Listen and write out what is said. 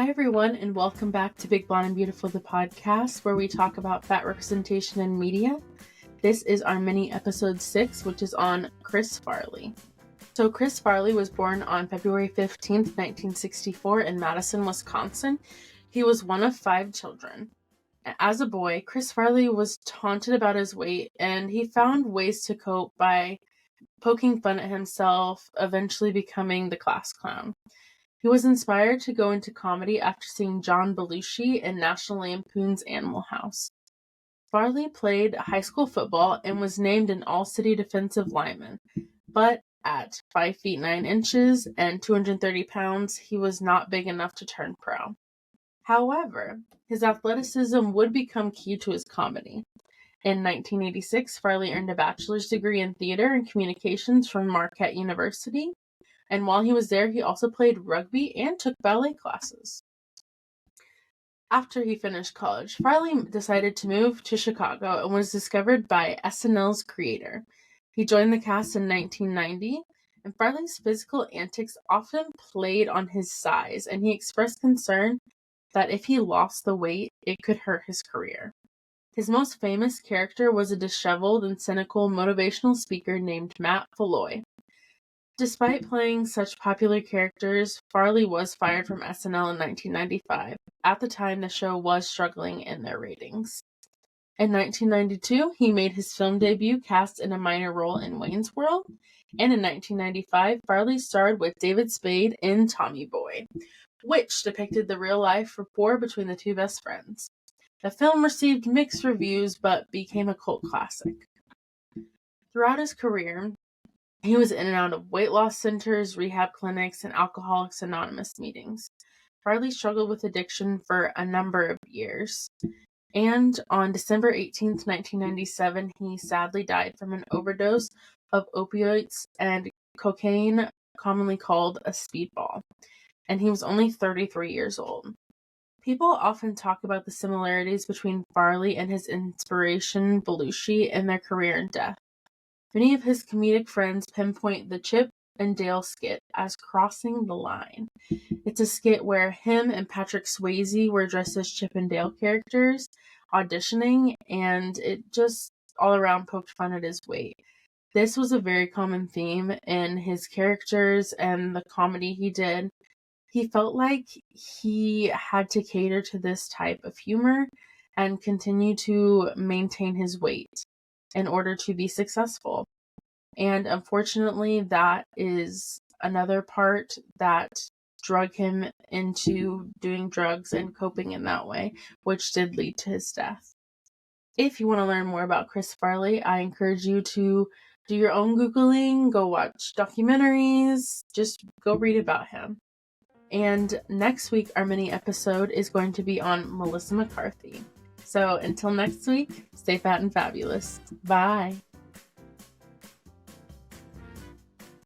Hi, everyone, and welcome back to Big Blonde and Beautiful, the podcast, where we talk about fat representation in media. This is our mini episode 6, which is on Chris Farley. So Chris Farley was born on February 15th, 1964 in Madison, Wisconsin. He was one of 5 children. As a boy, Chris Farley was taunted about his weight, and he found ways to cope by poking fun at himself, eventually becoming the class clown. He was inspired to go into comedy after seeing John Belushi in National Lampoon's Animal House. Farley played high school football and was named an All-City defensive lineman, but at 5 feet 9 inches and 230 pounds, he was not big enough to turn pro. However, his athleticism would become key to his comedy. In 1986, Farley earned a bachelor's degree in theater and communications from Marquette University. And while he was there, he also played rugby and took ballet classes. After he finished college, Farley decided to move to Chicago and was discovered by SNL's creator. He joined the cast in 1990, and Farley's physical antics often played on his size, and he expressed concern that if he lost the weight, it could hurt his career. His most famous character was a disheveled and cynical motivational speaker named Matt Folloy. Despite playing such popular characters, Farley was fired from SNL in 1995. At the time, the show was struggling in their ratings. In 1992, he made his film debut, cast in a minor role in Wayne's World. And in 1995, Farley starred with David Spade in Tommy Boy, which depicted the real-life rapport between the two best friends. The film received mixed reviews, but became a cult classic. Throughout his career, he was in and out of weight loss centers, rehab clinics, and Alcoholics Anonymous meetings. Farley struggled with addiction for a number of years. And on December 18th, 1997, he sadly died from an overdose of opioids and cocaine, commonly called a speedball. And he was only 33 years old. People often talk about the similarities between Farley and his inspiration, Belushi, in their career and death. Many of his comedic friends pinpoint the Chip and Dale skit as crossing the line. It's a skit where him and Patrick Swayze were dressed as Chip and Dale characters, auditioning, and it just all around poked fun at his weight. This was a very common theme in his characters and the comedy he did. He felt like he had to cater to this type of humor and continue to maintain his weight in order to be successful. And unfortunately, that is another part that drug him into doing drugs and coping in that way, which did lead to his death. If you want to learn more about Chris Farley, I encourage you to do your own Googling, go watch documentaries, just go read about him. And next week, our mini episode is going to be on Melissa McCarthy. So until next week, stay fat and fabulous. Bye.